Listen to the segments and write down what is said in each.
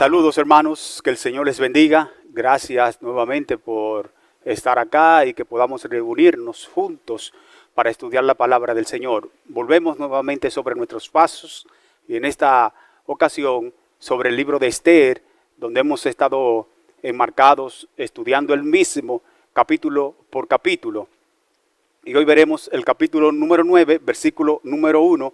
Saludos hermanos, que el Señor les bendiga. Gracias nuevamente por estar acá y que podamos reunirnos juntos para estudiar la palabra del Señor. Volvemos nuevamente sobre nuestros pasos y en esta ocasión sobre el libro de Esther, donde hemos estado enmarcados estudiando el mismo capítulo por capítulo. Y hoy veremos el capítulo número 9, versículo número 1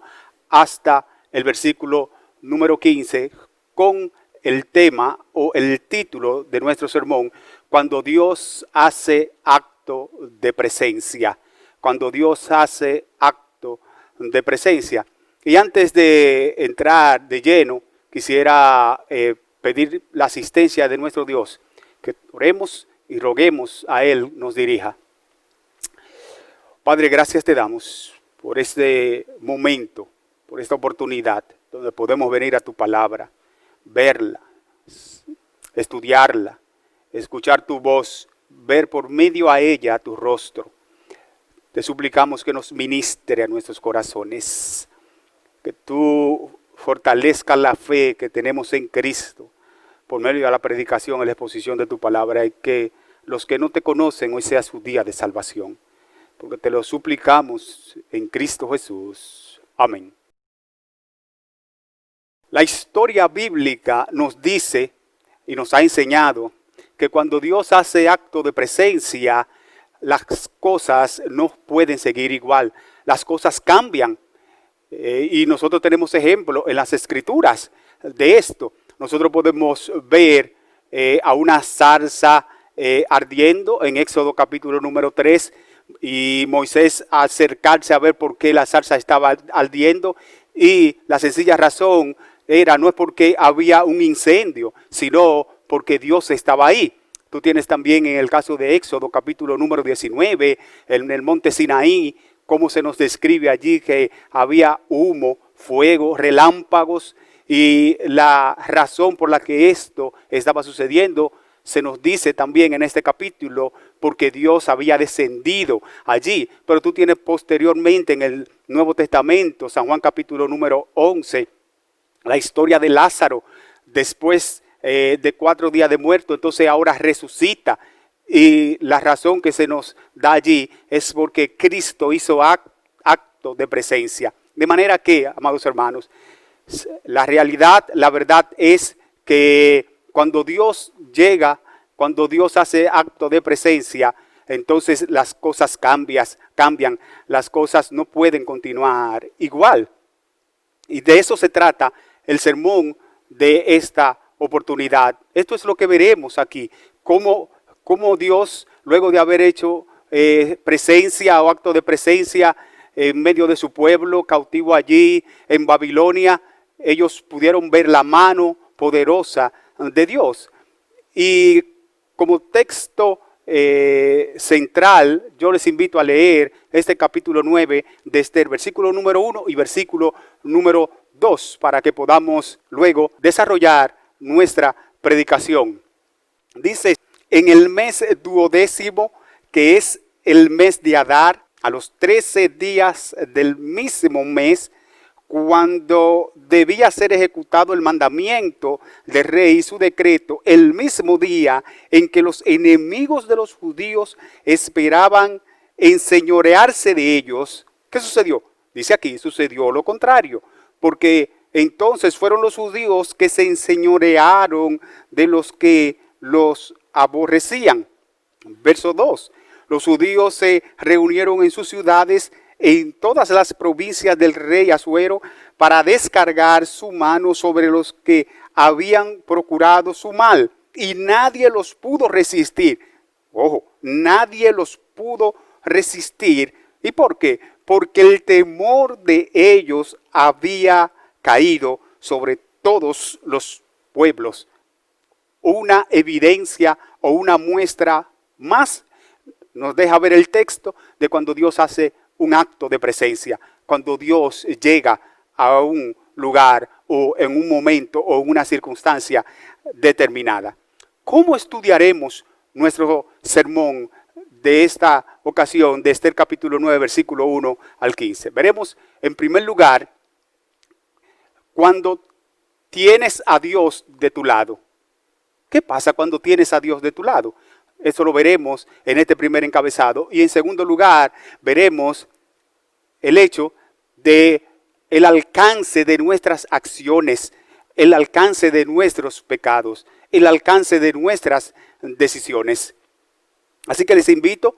hasta el versículo número 15 con el tema o el título de nuestro sermón: cuando Dios hace acto de presencia. Cuando Dios hace acto de presencia. Y antes de entrar de lleno, quisiera pedir la asistencia de nuestro Dios, que oremos y roguemos a Él nos dirija. Padre, gracias te damos por este momento, por esta oportunidad donde podemos venir a tu palabra, verla, estudiarla, escuchar tu voz, ver por medio a ella tu rostro. Te suplicamos que nos ministre a nuestros corazones, que tú fortalezcas la fe que tenemos en Cristo por medio de la predicación y la exposición de tu palabra, y que los que no te conocen hoy sea su día de salvación, porque te lo suplicamos en Cristo Jesús. Amén. La historia bíblica nos dice y nos ha enseñado que cuando Dios hace acto de presencia, las cosas no pueden seguir igual. Las cosas cambian. Y nosotros tenemos ejemplos en las Escrituras de esto. Nosotros podemos ver a una zarza ardiendo en Éxodo capítulo número 3. Y Moisés acercarse a ver por qué la zarza estaba ardiendo. Y la sencilla razón no es porque había un incendio, sino porque Dios estaba ahí. Tú tienes también en el caso de Éxodo capítulo número 19, en el monte Sinaí, cómo se nos describe allí que había humo, fuego, relámpagos, y la razón por la que esto estaba sucediendo se nos dice también en este capítulo, porque Dios había descendido allí. Pero tú tienes posteriormente en el Nuevo Testamento, San Juan capítulo número 11, la historia de Lázaro, después de 4 días de muerto, entonces ahora resucita. Y la razón que se nos da allí es porque Cristo hizo acto de presencia. De manera que, amados hermanos, la realidad, la verdad es que cuando Dios llega, cuando Dios hace acto de presencia, entonces las cosas cambian, las cosas no pueden continuar igual. Y de eso se trata el sermón de esta oportunidad. Esto es lo que veremos aquí, cómo Dios, luego de haber hecho presencia o acto de presencia en medio de su pueblo cautivo allí en Babilonia, ellos pudieron ver la mano poderosa de Dios. Y como texto central, yo les invito a leer este capítulo 9 de Esther, versículo número 1 y versículo número 2, para que podamos luego desarrollar nuestra predicación. Dice: en el mes 12º, que es el mes de Adar, a los 13 días del mismo mes, cuando debía ser ejecutado el mandamiento del rey y su decreto, el mismo día en que los enemigos de los judíos esperaban enseñorearse de ellos, ¿qué sucedió? Dice aquí, sucedió lo contrario, porque entonces fueron los judíos que se enseñorearon de los que los aborrecían. Verso 2. Los judíos se reunieron en sus ciudades en todas las provincias del rey Asuero para descargar su mano sobre los que habían procurado su mal. Y nadie los pudo resistir. Ojo, nadie los pudo resistir. ¿Y por qué? Porque el temor de ellos había caído sobre todos los pueblos. Una evidencia o una muestra más nos deja ver el texto de cuando Dios hace un acto de presencia, cuando Dios llega a un lugar o en un momento o en una circunstancia determinada. ¿Cómo estudiaremos nuestro sermón de esta ocasión, de Esther capítulo 9, versículo 1 al 15? Veremos en primer lugar cuando tienes a Dios de tu lado. ¿Qué pasa cuando tienes a Dios de tu lado? Eso lo veremos en este primer encabezado. Y en segundo lugar, veremos el hecho de el alcance de nuestras acciones, el alcance de nuestros pecados, el alcance de nuestras decisiones. Así que les invito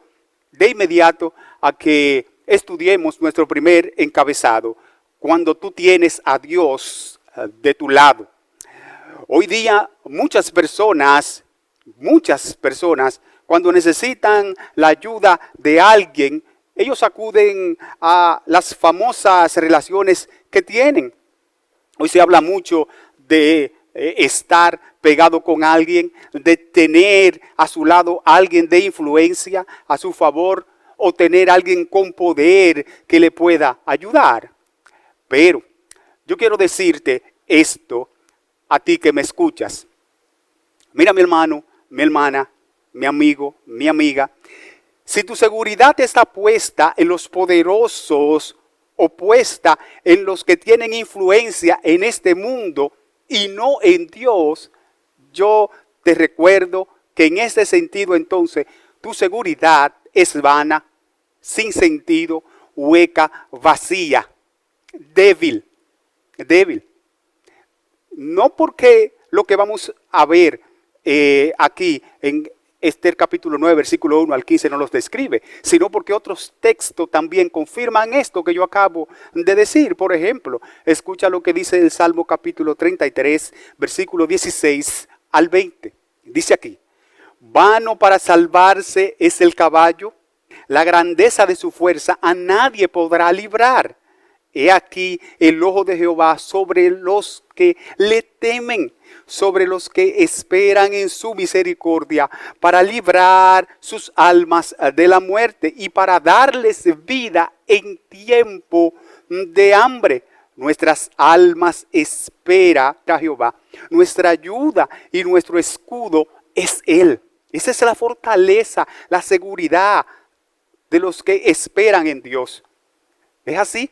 de inmediato a que estudiemos nuestro primer encabezado, cuando tú tienes a Dios de tu lado. Hoy día muchas personas, cuando necesitan la ayuda de alguien, ellos acuden a las famosas relaciones que tienen. Hoy se habla mucho de estar pegado con alguien, de tener a su lado a alguien de influencia a su favor, o tener a alguien con poder que le pueda ayudar. Pero yo quiero decirte esto a ti que me escuchas. Mira, mi hermano, mi hermana, mi amigo, mi amiga, si tu seguridad está puesta en los poderosos o puesta en los que tienen influencia en este mundo y no en Dios, yo te recuerdo que en ese sentido entonces tu seguridad es vana, sin sentido, hueca, vacía, débil. No porque lo que vamos a ver aquí en Esther capítulo 9, versículo 1 al 15 no los describe, sino porque otros textos también confirman esto que yo acabo de decir. Por ejemplo, escucha lo que dice el Salmo capítulo 33, versículo 16 al 20. Dice aquí: vano para salvarse es el caballo, la grandeza de su fuerza a nadie podrá librar. He aquí el ojo de Jehová sobre los que le temen, sobre los que esperan en su misericordia, para librar sus almas de la muerte y para darles vida en tiempo de hambre. Nuestras almas esperan a Jehová. Nuestra ayuda y nuestro escudo es Él. Esa es la fortaleza, la seguridad de los que esperan en Dios. ¿Es así?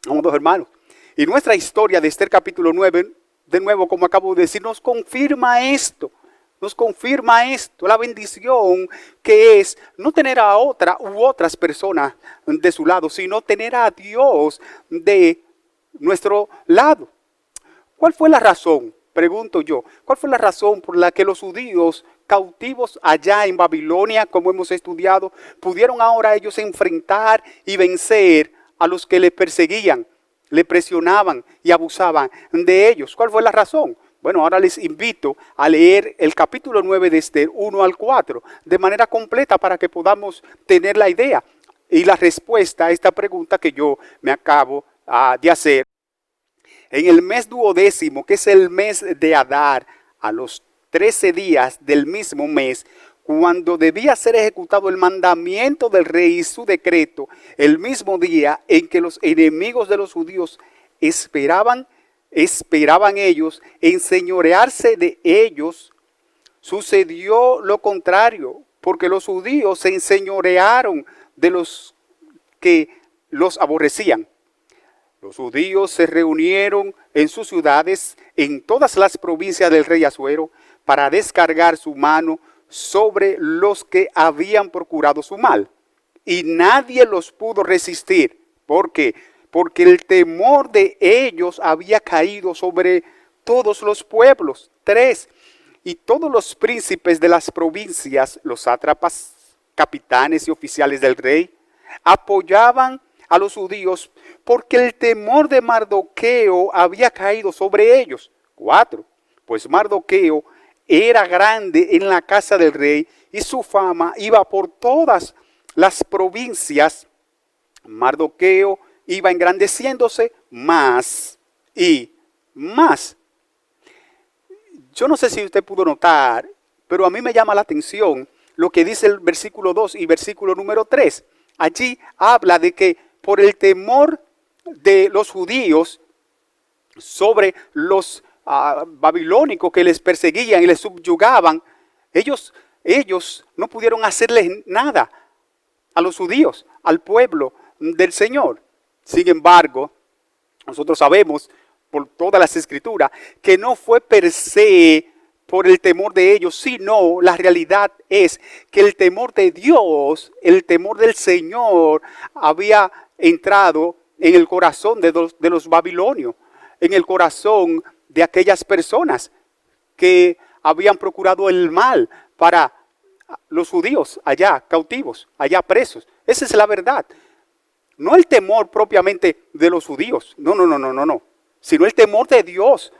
Amados hermanos, y nuestra historia de Esther capítulo 9, de nuevo, como acabo de decir, nos confirma esto, la bendición que es no tener a otra u otras personas de su lado, sino tener a Dios de nuestro lado. ¿Cuál fue la razón? Pregunto yo, ¿cuál fue la razón por la que los judíos cautivos allá en Babilonia, como hemos estudiado, pudieron ahora ellos enfrentar y vencer a los que les perseguían, le presionaban y abusaban de ellos? ¿Cuál fue la razón? Bueno, ahora les invito a leer el capítulo 9 de Esther 1 al 4 de manera completa para que podamos tener la idea y la respuesta a esta pregunta que yo me acabo de hacer. En el mes duodécimo, que es el mes de Adar, a los 13 días del mismo mes, cuando debía ser ejecutado el mandamiento del rey y su decreto, el mismo día en que los enemigos de los judíos esperaban ellos enseñorearse de ellos, sucedió lo contrario, porque los judíos se enseñorearon de los que los aborrecían. Los judíos se reunieron en sus ciudades, en todas las provincias del rey Asuero, para descargar su mano sobre los que habían procurado su mal. Y nadie los pudo resistir. ¿Por qué? Porque el temor de ellos había caído sobre todos los pueblos. 3. Y todos los príncipes de las provincias, los sátrapas, capitanes y oficiales del rey, apoyaban a los judíos porque el temor de Mardoqueo había caído sobre ellos. 4. Pues Mardoqueo era grande en la casa del rey y su fama iba por todas las provincias. Mardoqueo iba engrandeciéndose más y más. Yo no sé si usted pudo notar, pero a mí me llama la atención lo que dice el versículo 2 y versículo número 3. Allí habla de que por el temor de los judíos sobre los babilónicos que les perseguían y les subyugaban, ellos no pudieron hacerles nada a los judíos, al pueblo del Señor. Sin embargo, nosotros sabemos por todas las escrituras, que no fue per se por el temor de ellos, sino la realidad es que el temor de Dios, el temor del Señor había entrado en el corazón de los babilonios, en el corazón de aquellas personas que habían procurado el mal para los judíos allá cautivos, allá presos. Esa es la verdad. No el temor propiamente de los judíos, no, sino el temor de Dios.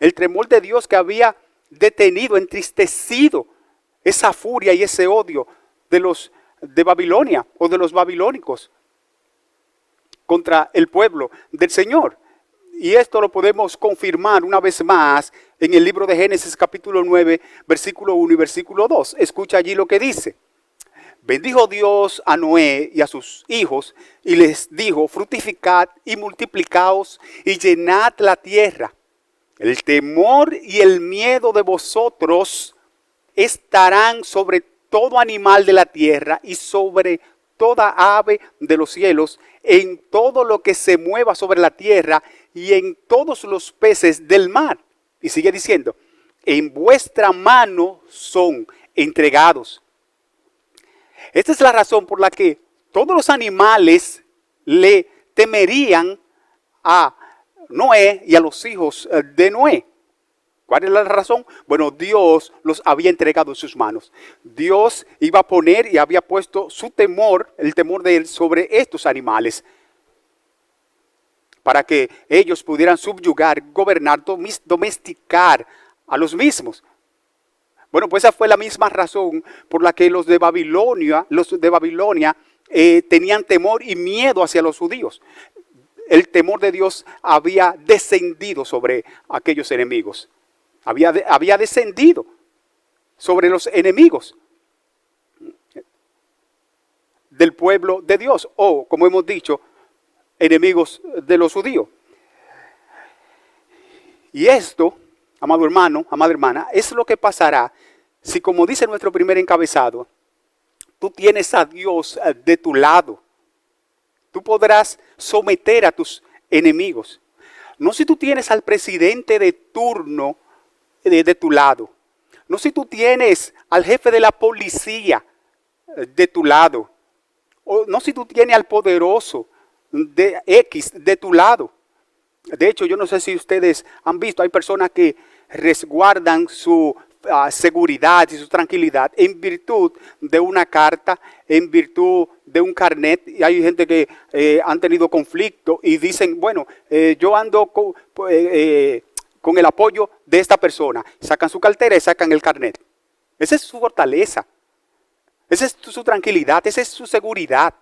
El temor de Dios que había detenido, entristecido esa furia y ese odio de Babilonia o de los babilónicos contra el pueblo del Señor. Y esto lo podemos confirmar una vez más en el libro de Génesis capítulo 9, versículo 1 y versículo 2. Escucha allí lo que dice. Bendijo Dios a Noé y a sus hijos y les dijo, fructificad y multiplicaos y llenad la tierra. El temor y el miedo de vosotros estarán sobre todo animal de la tierra y sobre toda ave de los cielos, en todo lo que se mueva sobre la tierra y en todos los peces del mar. Y sigue diciendo, en vuestra mano son entregados. Esta es la razón por la que todos los animales le temerían a Noé y a los hijos de Noé. ¿Cuál es la razón? Bueno, Dios los había entregado en sus manos. Dios iba a poner y había puesto su temor, el temor de él sobre estos animales, para que ellos pudieran subyugar, gobernar, domesticar a los mismos. Bueno, pues esa fue la misma razón por la que los de Babilonia tenían temor y miedo hacia los judíos. El temor de Dios había descendido sobre aquellos enemigos. Había descendido sobre los enemigos del pueblo de Dios, o como hemos dicho, enemigos de los judíos. Y esto, amado hermano, amada hermana, es lo que pasará si, como dice nuestro primer encabezado, tú tienes a Dios de tu lado. Tú podrás someter a tus enemigos. No si tú tienes al presidente de turno de tu lado. No si tú tienes al jefe de la policía de tu lado. O no si tú tienes al poderoso de X de tu lado. De hecho, yo no sé si ustedes han visto, hay personas que resguardan su seguridad y su tranquilidad en virtud de una carta, en virtud de un carnet. Y hay gente que han tenido conflicto y dicen, bueno, yo ando con el apoyo de esta persona. Sacan su cartera y sacan el carnet. Esa es su fortaleza. Esa es su tranquilidad, esa es su seguridad.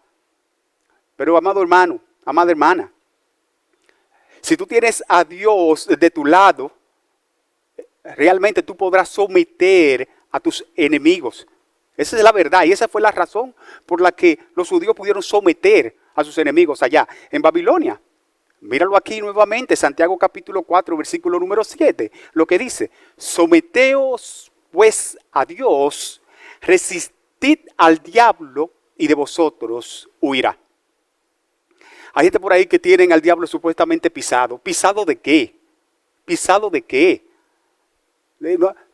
Pero amado hermano, amada hermana, si tú tienes a Dios de tu lado, realmente tú podrás someter a tus enemigos. Esa es la verdad y esa fue la razón por la que los judíos pudieron someter a sus enemigos allá en Babilonia. Míralo aquí nuevamente, Santiago capítulo 4, versículo número 7, lo que dice, someteos pues a Dios, resistid al diablo y de vosotros huirá. Hay gente por ahí que tienen al diablo supuestamente pisado. ¿Pisado de qué? ¿Pisado de qué?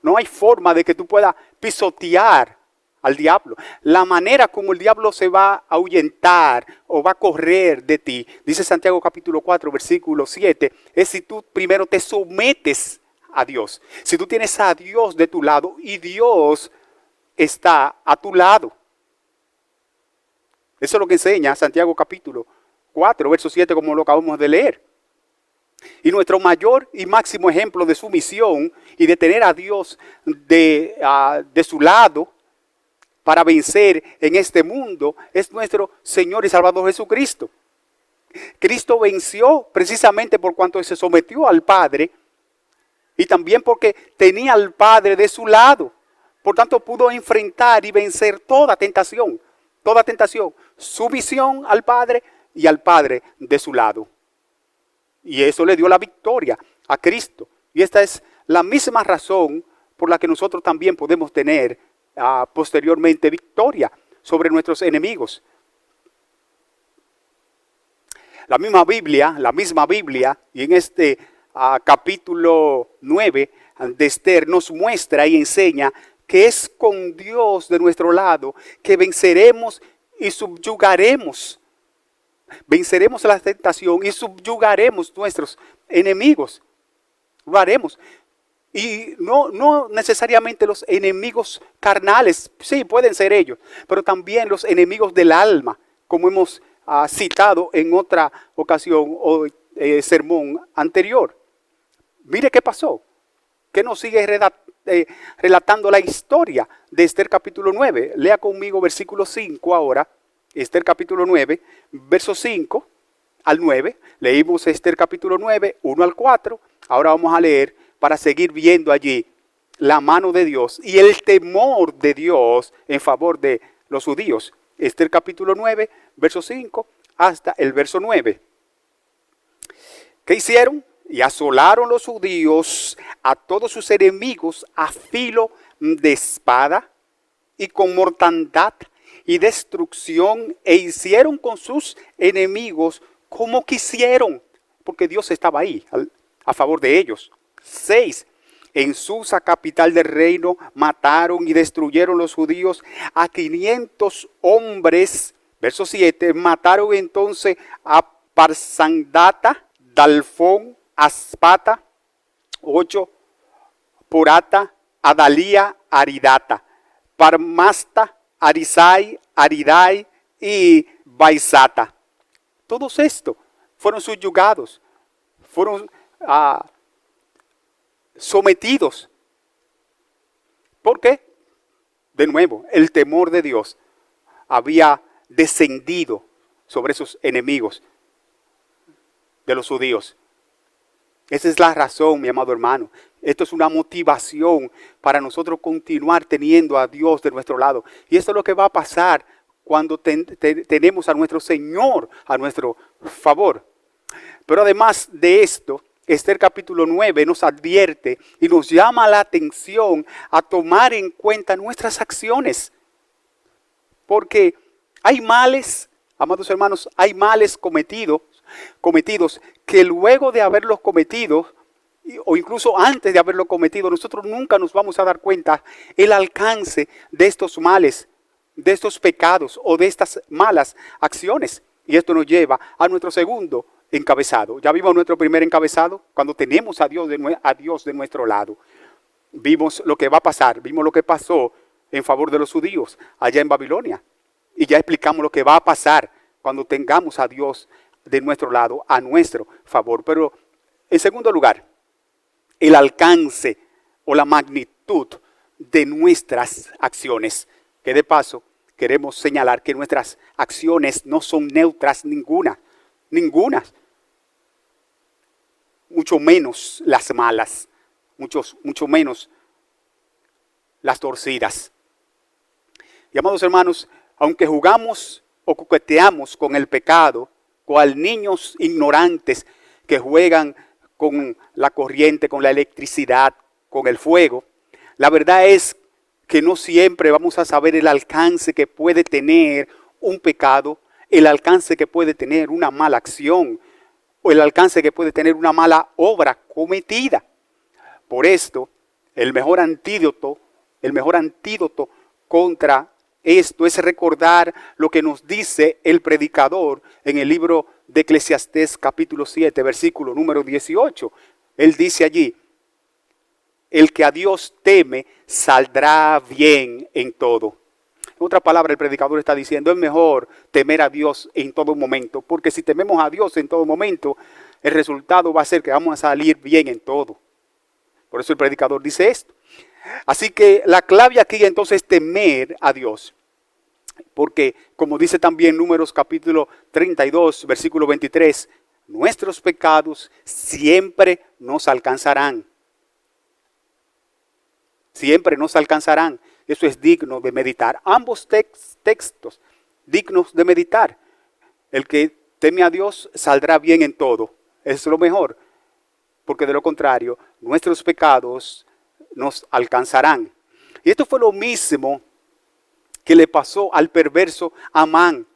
No hay forma de que tú puedas pisotear al diablo. La manera como el diablo se va a ahuyentar o va a correr de ti, dice Santiago capítulo 4, versículo 7, es si tú primero te sometes a Dios. Si tú tienes a Dios de tu lado y Dios está a tu lado. Eso es lo que enseña Santiago capítulo 4, verso 7, como lo acabamos de leer. Y nuestro mayor y máximo ejemplo de sumisión y de tener a Dios de su lado para vencer en este mundo es nuestro Señor y Salvador Jesucristo. Cristo venció precisamente por cuanto se sometió al Padre y también porque tenía al Padre de su lado. Por tanto pudo enfrentar y vencer toda tentación, sumisión al Padre y al Padre de su lado. Y eso le dio la victoria a Cristo. Y esta es la misma razón por la que nosotros también podemos tener posteriormente victoria sobre nuestros enemigos. La misma Biblia, y en este capítulo 9 de Esther nos muestra y enseña que es con Dios de nuestro lado que venceremos y subyugaremos. Venceremos la tentación y subyugaremos nuestros enemigos. Lo haremos. Y no necesariamente los enemigos carnales, sí pueden ser ellos, pero también los enemigos del alma, como hemos citado en otra ocasión o sermón anterior. Mire qué pasó, que nos sigue relatando la historia de Esther capítulo 9. Lea conmigo versículo 5 ahora, Esther capítulo 9, verso 5 al 9. Leímos Esther capítulo 9, 1 al 4. Ahora vamos a leer para seguir viendo allí la mano de Dios y el temor de Dios en favor de los judíos. Esther capítulo 9, verso 5 hasta el verso 9. ¿Qué hicieron? Y asolaron los judíos a todos sus enemigos a filo de espada y con mortandad y destrucción, e hicieron con sus enemigos como quisieron, porque Dios estaba ahí a favor de ellos. 6. En Susa, capital del reino, mataron y destruyeron los judíos a 500 hombres. Verso 7. Mataron entonces a Parsandata, Dalfón, Aspata. 8. Porata, Adalía, Aridata, Parmasta, Arisai, Aridai y Baisata. Todos estos fueron subyugados, fueron sometidos. ¿Por qué? De nuevo, el temor de Dios había descendido sobre esos enemigos de los judíos. Esa es la razón, mi amado hermano. Esto es una motivación para nosotros continuar teniendo a Dios de nuestro lado. Y esto es lo que va a pasar cuando tenemos a nuestro Señor a nuestro favor. Pero además de esto, Esther capítulo 9 nos advierte y nos llama la atención a tomar en cuenta nuestras acciones. Porque hay males, amados hermanos, hay males cometidos que luego de haberlos cometido, o incluso antes de haberlo cometido, nosotros nunca nos vamos a dar cuenta el alcance de estos males, de estos pecados o de estas malas acciones. Y esto nos lleva a nuestro segundo encabezado. Ya vimos nuestro primer encabezado, cuando tenemos a Dios de nuestro lado. Vimos lo que va a pasar, vimos lo que pasó en favor de los judíos allá en Babilonia. Y ya explicamos lo que va a pasar cuando tengamos a Dios de nuestro lado, a nuestro favor. Pero en segundo lugar, el alcance o la magnitud de nuestras acciones. Que de paso queremos señalar que nuestras acciones no son neutras ninguna. Mucho menos las malas, mucho menos las torcidas. Y amados hermanos, aunque jugamos o coqueteamos con el pecado, cual niños ignorantes que juegan con la corriente, con la electricidad, con el fuego, la verdad es que no siempre vamos a saber el alcance que puede tener un pecado, el alcance que puede tener una mala acción, o el alcance que puede tener una mala obra cometida. Por esto, el mejor antídoto contra esto es recordar lo que nos dice el predicador en el libro de Eclesiastés capítulo 7, versículo número 18. Él dice allí: el que a Dios teme saldrá bien en todo. En otra palabra, el predicador está diciendo, es mejor temer a Dios en todo momento, porque si tememos a Dios en todo momento, el resultado va a ser que vamos a salir bien en todo. Por eso el predicador dice esto. Así que la clave aquí entonces es temer a Dios. Porque como dice también Números capítulo 32, versículo 23, nuestros pecados siempre nos alcanzarán. Siempre nos alcanzarán. Eso es digno de meditar. Ambos textos dignos de meditar. El que teme a Dios saldrá bien en todo. Es lo mejor. Porque de lo contrario, nuestros pecados nos alcanzarán. Y esto fue lo mismo que le pasó al perverso Amán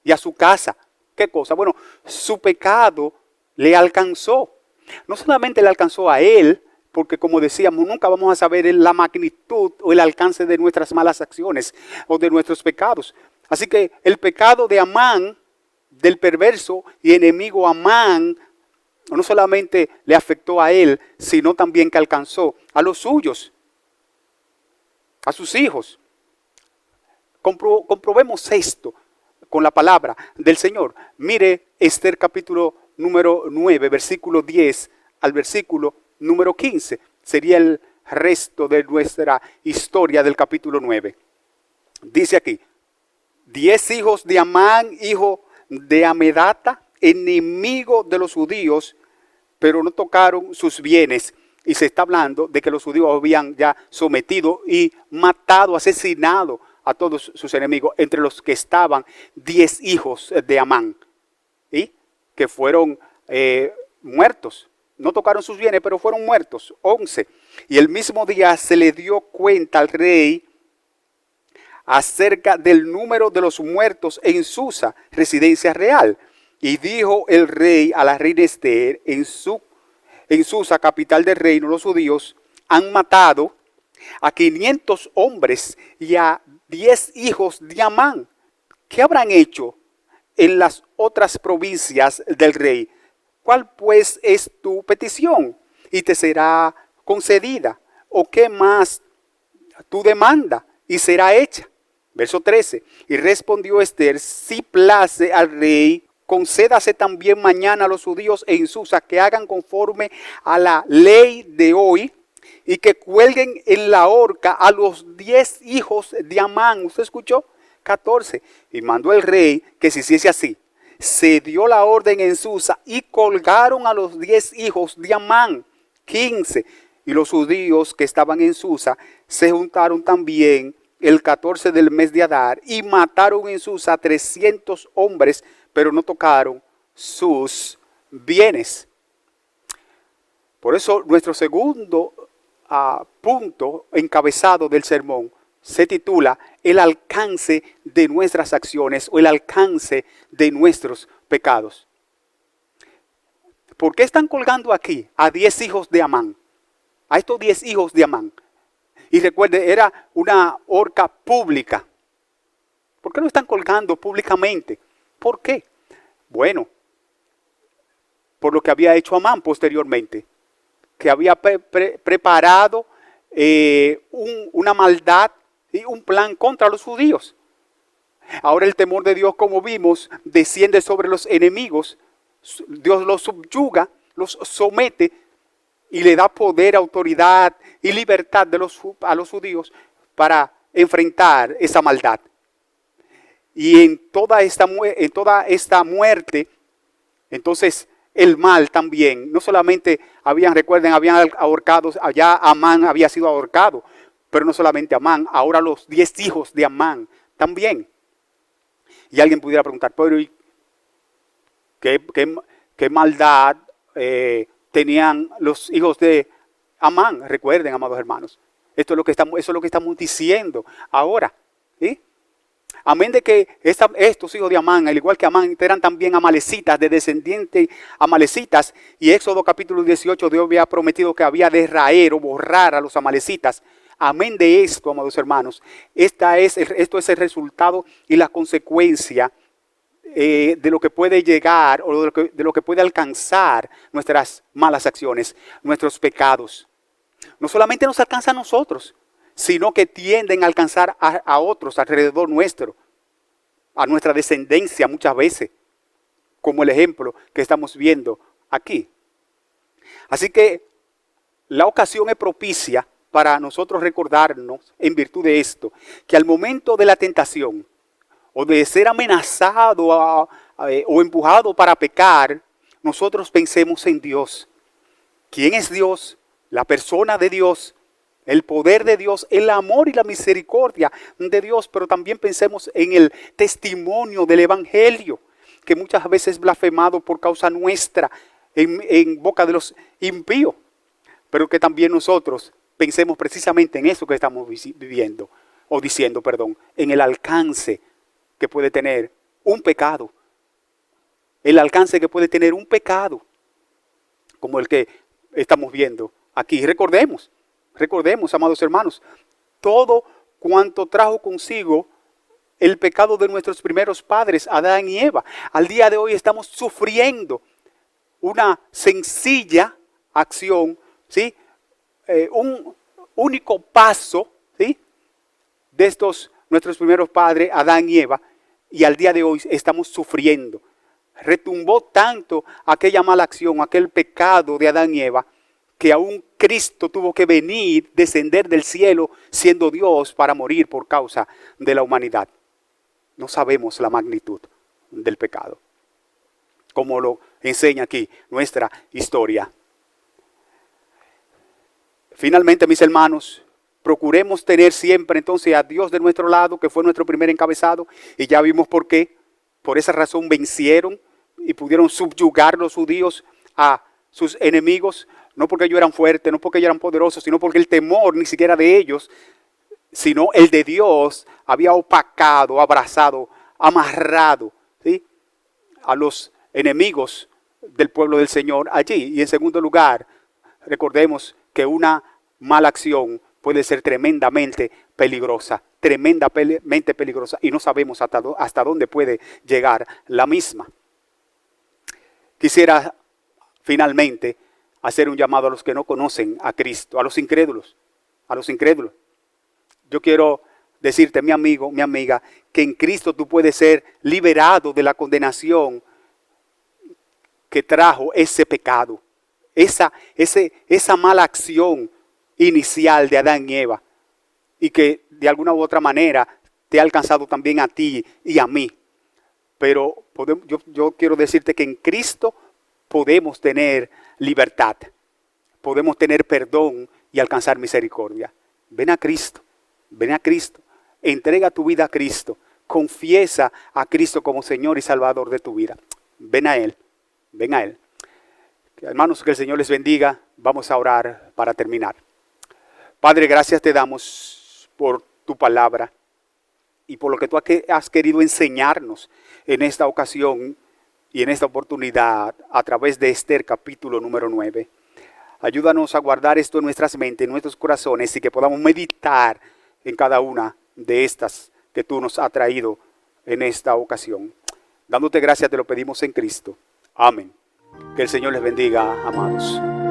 y a su casa. ¿Qué cosa? Bueno, su pecado le alcanzó. No solamente le alcanzó a él, porque como decíamos, nunca vamos a saber la magnitud o el alcance de nuestras malas acciones o de nuestros pecados. Así que el pecado de Amán, del perverso y enemigo Amán, no solamente le afectó a él, sino también que alcanzó a los suyos, a sus hijos. Comprobemos esto con la palabra del Señor. Mire Esther capítulo número 9, versículo 10 al versículo número 15. Sería el resto de nuestra historia del capítulo 9. Dice aquí, 10 hijos de Amán, hijo de Amedata, enemigo de los judíos, pero no tocaron sus bienes. Y se está hablando de que los judíos habían ya sometido y matado, asesinado a todos sus enemigos, entre los que estaban 10 hijos de Amán, ¿sí? Que fueron muertos. No tocaron sus bienes, pero fueron muertos, 11. Y el mismo día se le dio cuenta al rey acerca del número de los muertos en Susa, residencia real. Y dijo el rey a la reina Esther, en Susa, capital del reino, los judíos han matado a 500 hombres y a 10 hijos de Amán. ¿Qué habrán hecho en las otras provincias del rey? ¿Cuál pues es tu petición? Y te será concedida. ¿O qué más tu demanda? Y será hecha. Verso 13. Y respondió Esther, si place al rey, concédase también mañana a los judíos en Susa que hagan conforme a la ley de hoy y que cuelguen en la horca a los 10 hijos de Amán. ¿Usted escuchó? 14. Y mandó el rey que se hiciese así. Se dio la orden en Susa y colgaron a los 10 hijos de Amán. 15. Y los judíos que estaban en Susa se juntaron también el 14 del mes de Adar y mataron en Susa 300 hombres, pero no tocaron sus bienes. Por eso nuestro segundo punto encabezado del sermón se titula el alcance de nuestras acciones o el alcance de nuestros pecados. ¿Por qué están colgando aquí a 10 hijos de Amán? A estos 10 hijos de Amán. Y recuerde, era una horca pública. ¿Por qué lo están colgando públicamente? ¿Por qué? Bueno, por lo que había hecho Amán posteriormente, que había preparado una maldad y un plan contra los judíos. Ahora el temor de Dios, como vimos, desciende sobre los enemigos. Dios los subyuga, los somete y le da poder, autoridad y libertad a los judíos para enfrentar esa maldad. Y en toda esta muerte, entonces el mal también, no solamente habían ahorcado, allá Amán había sido ahorcado, pero no solamente Amán, ahora los 10 hijos de Amán también. Y alguien pudiera preguntar, pero ¿qué maldad tenían los hijos de Amán? Recuerden, amados hermanos, eso es lo que estamos diciendo ahora, ¿sí? Amén de que estos hijos de Amán, al igual que Amán, eran también amalecitas, de descendientes amalecitas. Y Éxodo capítulo 18, Dios había prometido que había de raer o borrar a los amalecitas. Amén de esto, amados hermanos. Esto es el resultado y la consecuencia de lo que puede llegar o de lo que puede alcanzar nuestras malas acciones, nuestros pecados. No solamente nos alcanza a nosotros, sino que tienden a alcanzar a otros alrededor nuestro, a nuestra descendencia muchas veces, como el ejemplo que estamos viendo aquí. Así que la ocasión es propicia para nosotros recordarnos, en virtud de esto, que al momento de la tentación o de ser amenazado o empujado para pecar, nosotros pensemos en Dios. ¿Quién es Dios? La persona de Dios, el poder de Dios, el amor y la misericordia de Dios, pero también pensemos en el testimonio del Evangelio, que muchas veces es blasfemado por causa nuestra en boca de los impíos, pero que también nosotros pensemos precisamente en eso que estamos viviendo, o diciendo, perdón, en el alcance que puede tener un pecado el alcance que puede tener un pecado como el que estamos viendo aquí. Recordemos, amados hermanos, todo cuanto trajo consigo el pecado de nuestros primeros padres, Adán y Eva. Al día de hoy estamos sufriendo una sencilla acción, ¿sí? Un único paso, ¿sí? De estos nuestros primeros padres, Adán y Eva, y al día de hoy estamos sufriendo. Retumbó tanto aquella mala acción, aquel pecado de Adán y Eva, que aún Cristo tuvo que venir, descender del cielo, siendo Dios, para morir por causa de la humanidad. No sabemos la magnitud del pecado, como lo enseña aquí nuestra historia. Finalmente, mis hermanos, procuremos tener siempre entonces a Dios de nuestro lado, que fue nuestro primer encabezado, y ya vimos por qué. Por esa razón vencieron y pudieron subyugar los judíos a sus enemigos, no porque ellos eran fuertes, no porque ellos eran poderosos, sino porque el temor ni siquiera de ellos, sino el de Dios, había opacado, abrazado, amarrado, ¿sí?, a los enemigos del pueblo del Señor allí. Y en segundo lugar, recordemos que una mala acción puede ser tremendamente peligrosa, y no sabemos hasta dónde puede llegar la misma. Quisiera finalmente hacer un llamado a los que no conocen a Cristo, a los incrédulos, Yo quiero decirte, mi amigo, mi amiga, que en Cristo tú puedes ser liberado de la condenación que trajo ese pecado, esa mala acción inicial de Adán y Eva, y que de alguna u otra manera te ha alcanzado también a ti y a mí. Pero yo quiero decirte que en Cristo podemos tener libertad, podemos tener perdón y alcanzar misericordia. Ven a Cristo, entrega tu vida a Cristo, confiesa a Cristo como Señor y Salvador de tu vida. Ven a Él. Hermanos, que el Señor les bendiga. Vamos a orar para terminar. Padre, gracias te damos por tu palabra y por lo que tú has querido enseñarnos en esta ocasión y en esta oportunidad a través de Esther capítulo número 9. Ayúdanos a guardar esto en nuestras mentes, en nuestros corazones, y que podamos meditar en cada una de estas que tú nos has traído en esta ocasión. Dándote gracias te lo pedimos en Cristo. Amén. Que el Señor les bendiga, amados.